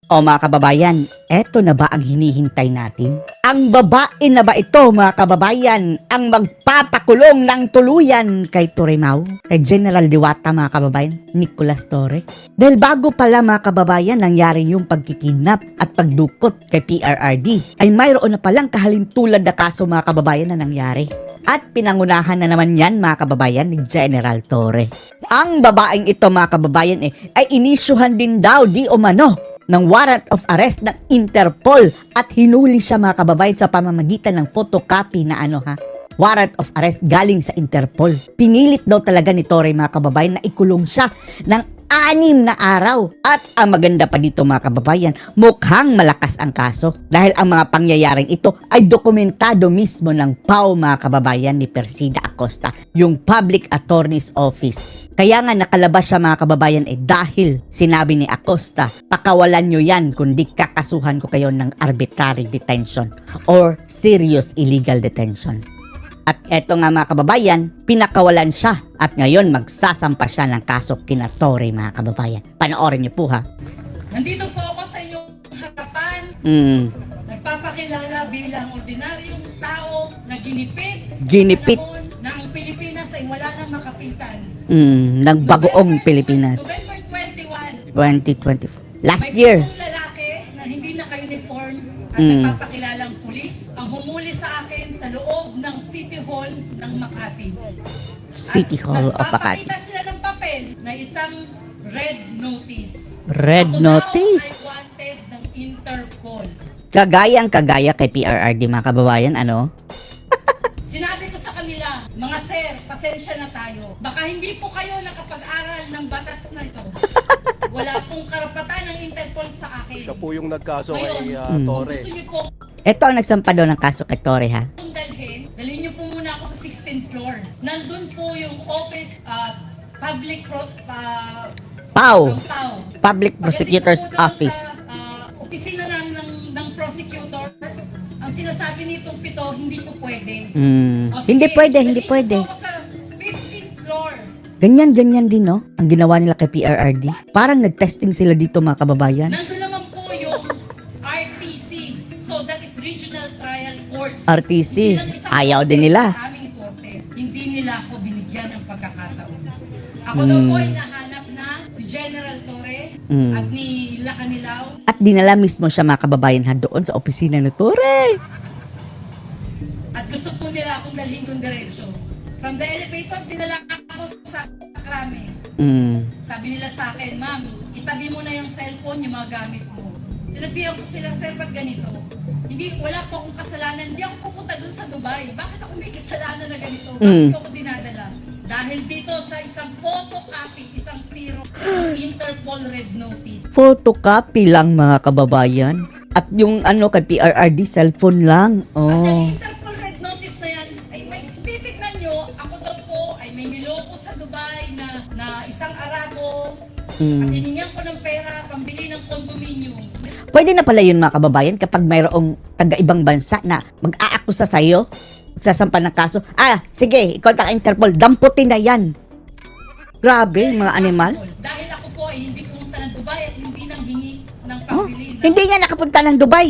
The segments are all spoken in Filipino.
O mga kababayan, eto na ba ang hinihintay natin? Ang babae na ba ito mga kababayan ang magpapakulong ng tuluyan kay Toremao? Kay General Diwata mga kababayan, Nicolas Torre? Dahil bago pala mga kababayan nangyari yung pagkikidnap at pagdukot kay PRRD, ay mayroon na palang kahalintulad na kaso mga kababayan na nangyari. At pinangunahan na naman yan mga kababayan ni General Torre. Ang babaeng ito mga kababayan ay inisyuhan din daw di umano ng warrant of arrest ng Interpol at hinuli siya mga kababayan sa pamamagitan ng photocopy na warrant of arrest galing sa Interpol. Pinilit daw talaga ni Torre mga kababayan na ikulong siya ng 6 na araw. At ang maganda pa dito mga kababayan, mukhang malakas ang kaso dahil ang mga pangyayaring ito ay dokumentado mismo ng PAO mga kababayan ni Persida Acosta, yung Public Attorney's Office. Kaya nga nakalabas siya mga kababayan dahil sinabi ni Acosta, pakawalan nyo yan kundi kakasuhan ko kayo ng arbitrary detention or serious illegal detention. At eto nga mga kababayan, pinakawalan siya at ngayon magsasampa siya ng kaso kina Torre mga kababayan. Panoorin niyo po ha. Nandito po ako sa inyong harapan. Nagpapakilala bilang ordinaryong tao na ginipit. Na ang Pilipinas ay wala nang makapitan. Nagbagoong Pilipinas. November 21. 2024. Last year. May lalaki na hindi naka-uniform at nagpapakilalang pulis ang humuli sa akin sa loob ng City Hall ng Makati. City Hall of Makati. Nagpapakita sila ng papel na isang red notice. Red Ako notice. daw ay wanted ng Interpol. Kagayang-kagaya kay PRRD mga kababayan, ano? Sinabi ko sa kanila, mga sir, pasensya na tayo. Baka hindi po kayo nakapag-aral ng batas na ito. Wala pong karapatan ng Interpol sa akin. Siya po yung nagkaso kay Ngayon, Torre. gusto niyo po Ito ang nagsampa daw ng kaso kay Torre ha. kung dalhin niyo po muna ako sa 16th floor. Nandun po yung office, public PAO. PAO. Public Prosecutor's Pagdating po doon Office. Sa opisina ng prosecutor, ang sinasabi nitong pito, hindi po pwede. O, Hindi sige, pwede, hindi dalhin pwede. po ako sa 15th floor. Ganyan din no, ang ginawa nila kay PRRD. Parang nag-testing sila dito mga kababayan. Nandun naman po yung RTC. So that is Regional Trial Courts. RTC, Hindi lang isang ayaw korte, din nila. maraming korte. Hindi nila ako binigyan ng pagkakataon. Ako daw po ay nahanap na ni General Torre at ni Lacanilaw. At dinala mismo siya mga kababayan ha doon sa opisina ni Torre. At gusto po nila akong dalhin kong diretsyo. From the elevator, dinala ako sa krami. Sabi nila sa akin, ma'am, itabi mo na yung cellphone, yung mga gamit mo. Sinabihan ko sila, sir, ba't ganito? Wala po akong kasalanan. Hindi ako pumunta dun sa Dubai. Bakit ako may kasalanan na ganito? Bakit ako dinadala? Dahil dito sa isang photocopy, isang zero, Interpol red notice. Photocopy lang mga kababayan. At yung kay PRRD cellphone lang. At yung Oh. Interpol red notice na yan, ay may titignan nyo, ako daw po ay may niloko sa Dubai na isang Arabo. At hiningan ko ng pera, pambili ng condominium. Pwede na pala yun mga kababayan kapag mayroong taga-ibang bansa na mag-aakusa sa'yo, magsasampa ng kaso. Sige, i-contact Interpol, damputin na yan. Grabe, mga animal. Dahil ako po ay hindi pumunta ng Dubai at hindi nang hingi ng pambili Hindi nga nakapunta ng Dubai.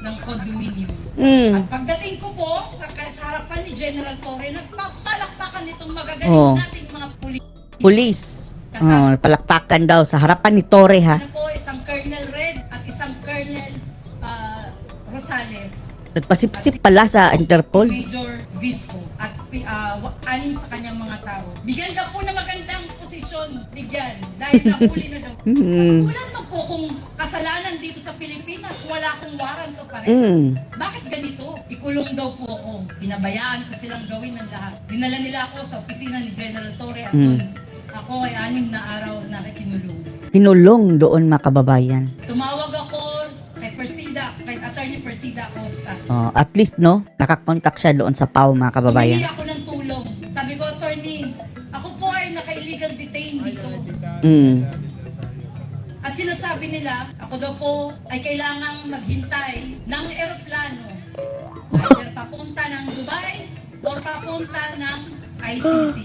ng condominium. Mm. At pagdating ko po sa harapan ni General Torre, nagpapalakpakan nitong magagaling Oh. nating mga pulis. Pulis. Palakpakan daw sa harapan ni Torre ha. Ano po, isang Colonel Red at isang Colonel Rosales. Nagpasipsip pala sa Interpol. Major Visco at 6 sa kanyang mga tao. Bigyan ka po na magandang posisyon, bigyan, dahil nahuli na daw. Wala naman po kung kasalanan dito sa Pilipinas, wala akong warrant o pares. Bakit ganito? Ikulong daw po ako. Pinabayaan ko silang gawin ng lahat. Dinala nila ako sa opisina ni General Torre at doon ako ay 6 na araw na kinulong. Kinulong doon mga kababayan. Tumawag ako kay Attorney Persida Acosta. At least no, nakakontak siya doon sa PAO mga kababayan. Humingi ako ng tulong. Sabi ko, attorney, ako po ay naka-illegal detain dito. At sinasabi nila, ako daw po ay kailangang maghintay ng eroplano. Either papunta ng Dubai or papunta ng ICC.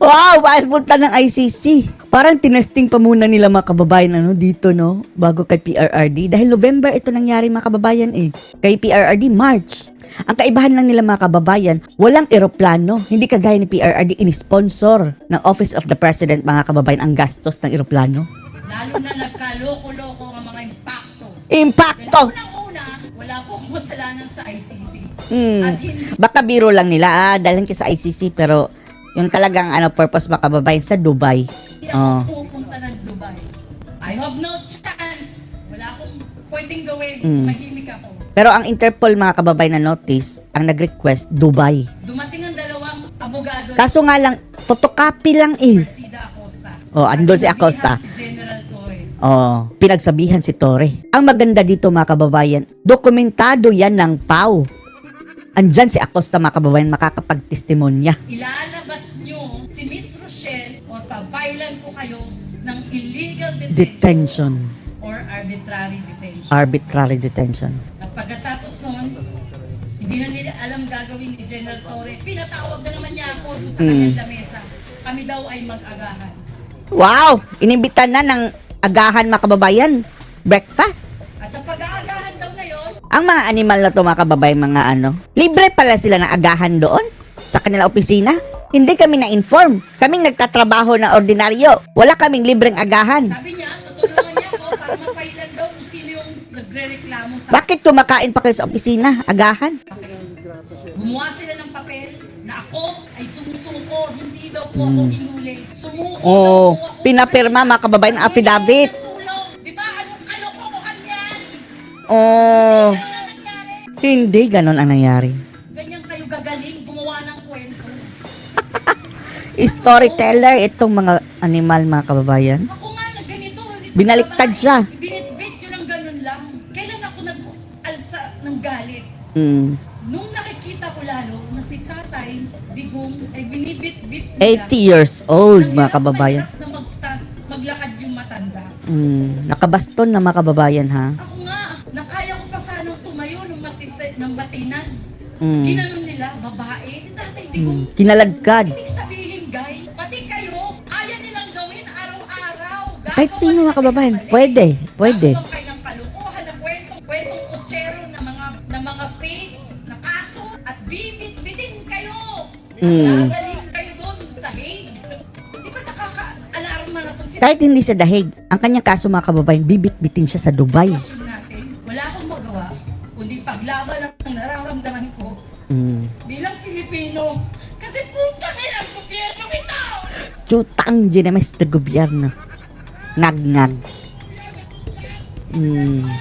Wow, punta ng ICC. Parang tinesting pa muna nila mga kababayan dito, no? Bago kay PRRD. Dahil November ito nangyari mga kababayan eh. Kay PRRD, March. Ang kaibahan lang nila mga kababayan, walang eroplano. Hindi kagaya ni PRRD, in-sponsor ng Office of the President mga kababayan ang gastos ng eroplano. Lalo na nagkaloko-loko ang mga impacto. Impacto! Unang-una, wala akong kasalanan sa ICC. At At hindi. Baka biro lang nila, dalhin ka sa ICC, pero yung talagang purpose mga kababayan sa Dubai. ako pupunta ng Dubai. I have no chance. Wala akong pwedeng gawin. Mahimik ako. Pero ang Interpol mga kababayan na notice, ang nag-request, Dubai. Dumating ang dalawang abogado. Kaso nga lang, photocopy lang eh. Sida Acosta. Andun si At Acosta. Si General Torre. Pinagsabihan si Torre. Ang maganda dito mga kababayan, dokumentado yan ng PAW. Andyan si Acosta mga kababayan, makakapagtestimonya. Ilalabas nyo si Miss Rochelle o pabailan ko kayo ng illegal Detention. or arbitrary detention. Arbitrary detention. At pagkatapos nun, hindi na nila alam gagawin ni General Torre. Pinatawag na naman niya ako doon sa kanyang lamesa. Kami daw ay mag-agahan. Wow! Inimbitan na ng agahan mga kababayan. Breakfast. At sa pag-aagahan daw na yon, Ang mga animal na to mga kababayan, mga libre pala sila ng agahan doon sa kanila opisina. Hindi kami na-inform. Kaming nagtatrabaho na ordinaryo. Wala kaming libreng agahan. sabi niya, tutulungan niya ako para mapailan daw kung sino yung nagre-reklamo sa Bakit kumakain pa kayo sa opisina? Agahan. Gumawa sila ng papel na ako ay sumusuko, hindi daw po ako hinuli. Sumuko daw Oh, po ako. pinapirma mga kababayan ng affidavit. Di ba? Anong kalokohan yan? Oh, Ano na nangyari? hindi ganon ang nangyari. Ganyan kayo gagaling gumawa ng kwento. Storyteller itong mga animal mga kababayan. Ako nga na ganito. Binaliktad siya. Binitbit yun ng ganun lang. Kailan ako nag-alsa ng galit? Nung nakikita ko lalo na si Tatay Digong ay binibit-bit nila. 80 years old Ang mga hirap kababayan. na maglakad yung matanda. Nakabaston na mga kababayan ha. Ako nga, nakaya ko pa sanang tumayo ng batinan. Mm. Ginanon nila, babae. Tatay Digong, Kinaladkad. ibig sabihin, guys, pati kayo, kaya nilang gawin araw-araw. Kahit sino mga kababayan, pwede. Gagawa kayo ng kalukuhan, ng kwentong kutsero ng mga fake na kaso at bibit-bitin kayo. Gagaling kayo doon sa Hague. Di ba nakaka-alarma na kung Kahit hindi sa dahig, ang kanyang kaso mga kababayan, bibit-bitin siya sa Dubai. sitwasyon natin? Wala akong magawa, kundi paglaban ang nararamdaman ko bilang Pilipino. Kasi puta kayo ang gobyerno ito! Chutang ginemes na gobyerno. Ngag-ngag.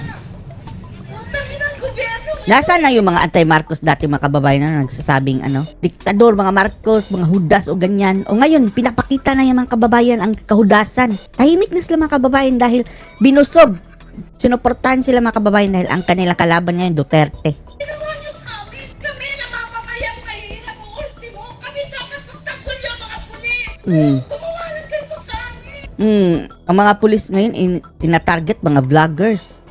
Puta kayo ang gobyerno ito! Nasaan na yung mga anti-Marcos dati mga kababayan na nagsasabing diktador, mga Marcos, mga Hudas o ganyan. O ngayon, pinapakita na yung mga kababayan ang kahudasan. Tahimik na sila mga kababayan dahil binusog. Sinuportahan sila mga kababayan dahil ang kanilang kalaban ngayon, Duterte. Ginawa niyo sa amin, kami na mamamayang mahirap o ultimo, kami dapat magtanggol yung mga pulis. Gumawa ng ganito sa amin. Ang mga pulis ngayon, tinatarget mga vloggers.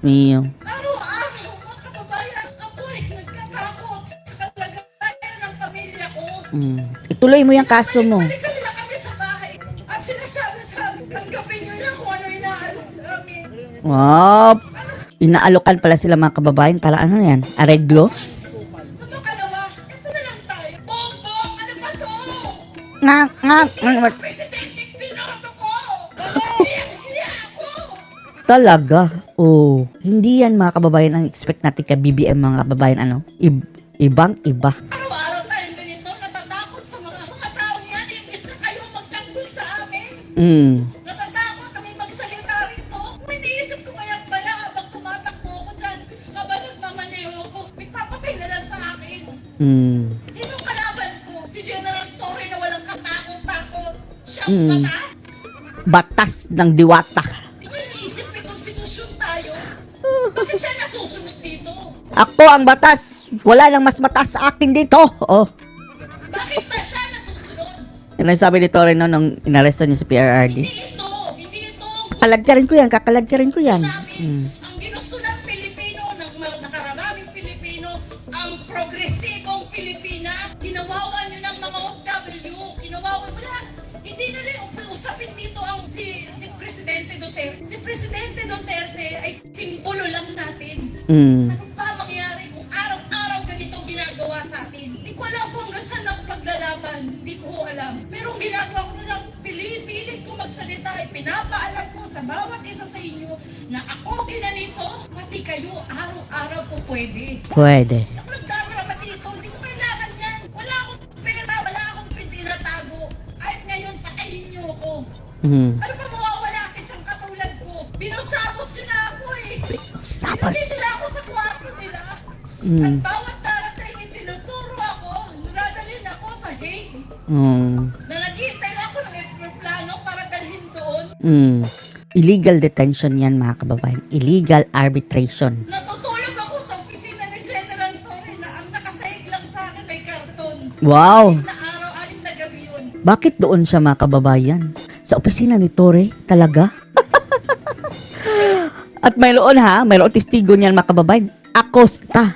Miyo. Araw-araw, mga kababayan, ako ay nagkatakot sa kalagayan ng pamilya ko. Ituloy mo yung kaso mo. Balikan na kami sa bahay at sinasabi sa amin, tanggapin niyo na kung ano inaalok namin. Wow. Inaalokan pala sila mga kababayan para ano yan? Areglo? Sa makalawa, ito na lang tayo. Bongbong, ano ba to? Ngak. Presidente Pinoto ko! Iyak ako! Talaga? Oh, hindi yan mga kababayan ang expect natin kay BBM mga kababayan ibang iba. Araw-araw tayong ganito, natatakot sa mga taong yan, imbis na kayo magtanggol sa amin. Natatakot kami magsalita rito. Iniisip ko maya't mala habang tumatakbo ko dyan, habang nagmamaneho ako, may papatay na lang sa akin. Sino kalaban ko? Si General Torre na walang katakot-takot. Siyang batas. Batas ng diwata. Iniisip may konstitusyon tayo. Bakit siya nasusunod dito? Ako ang batas. Wala nang mas mataas sa akin dito. Oh. Bakit ba siya nasusunod? Yan ang sabi ni Torre nung inaresto niya sa PRRD. Hindi ito. Kaladkarin ko yan. Namin, ang ginusto ng Pilipino, ng nakaramaming Pilipino, ang progresibong Pilipinas, ginawawan nyo ng mga OFW, wala, hindi na rin usapin Presidente Duterte. Si Presidente Duterte ay simbolo lang natin. Ano pa mangyari kung araw-araw ganitong ginagawa sa atin? Hindi ko alam kung hanggang saan ang paglalaban. Hindi ko alam. Pero ang ginagawa ko na lang, pilipilit ko magsalita. Pinapaalam ko sa bawat isa sa inyo na ako ginanito, pati kayo araw-araw po pwede. Pwede. Ako nagdarama dito, hindi ko kailangan yan. Wala akong pera, wala akong pinatago. At ngayon, patayin niyo ako. Ano pa mawawala sa isang katulad ko? Binusabos nyo na ako eh. Sabas. Pinuli nila ako sa kwarto nila. At bawat darating, tinuturo ako, nadalhin ako sa Hague. Na naghihintay ako ng plano para dalhin doon. Illegal detention yan mga kababayan. Illegal arbitration. Natutulog ako sa opisina ni General Torre na ang nakasaig lang sa akin may karton. Wow! Na araw, alim na gabi yun. Bakit doon siya mga kababayan? Sa opisina ni Torre? Talaga? At mayroon testigo niyan mga kababayan. Acosta.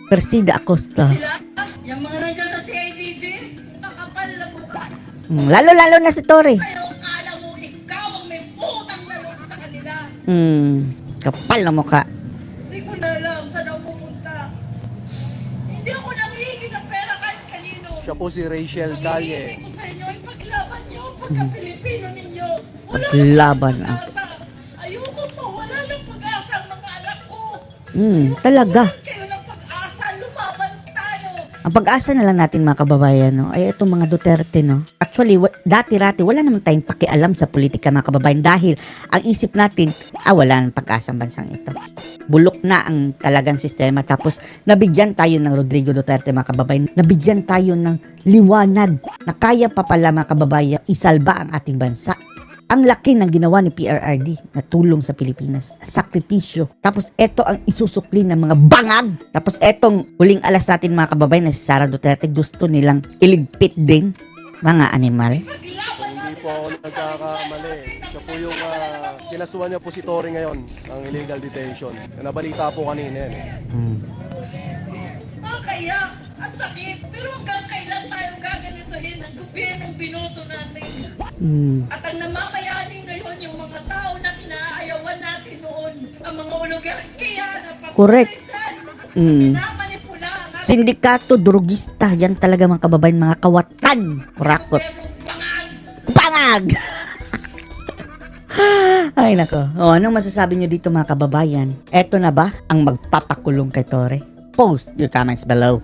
Persida Acosta. Sila, yung mga nandiyan sa CIDG, kakapal na mukha. Lalo-lalo na si Torre. Sa'yo, kala mo ikaw ang may utang na loob sa kanila. Kapal na mukha. Hindi ko na alam saan ako pupunta. Hindi ako nangihingi ng pera kahit kanino. Siya po si Rachel Ang Calle. hinihingi ko sa inyo ay paglaban nyo, pagka-Pilipino ninyo. Wala Paglaban, nang pag-asa. Ayoko po, wala nang pag-asa ang mga anak ko. Talaga. Walang kayo ng pag-asa, lumaban tayo. Ang pag-asa na lang natin mga kababayan, no? Ay itong mga Duterte, no? Actually, dati-rati, wala naman tayong pakialam sa politika mga kababayan dahil ang isip natin, wala nang pag-asa ang bansang ito. Bulok na ang talagang sistema. Tapos, nabigyan tayo ng Rodrigo Duterte mga kababayan. Nabigyan tayo ng liwanag na kaya pa pala mga kababayan isalba ang ating bansa. Ang laki ng ginawa ni PRRD na tulong sa Pilipinas. Sakripisyo. Tapos eto ang isusukli ng mga bangag. Tapos etong huling alas natin mga kababayan na si Sara Duterte gusto nilang iligpit din mga animal. Hindi po ako nagkakamali. Siya po yung kinasuhan niya po si Torre ngayon ng illegal detention. Nabalita po kanina yan. Kaya, ang sakit. Pero hanggang kailan tayo gaganituhin ang gobyernong binoto natin? At ang namamayani ngayon yung mga tao na kinaayawan natin noon, ang mga oligarkiya na Correct. pinamanipula ang Sindikato, drugista, yan talaga mga kababayan, mga kawatan. Kurakot. gobyernong bangag. Bangag! Ay nako. Anong masasabi nyo dito mga kababayan? Eto na ba ang magpapakulong kay Torre? Post your comments below.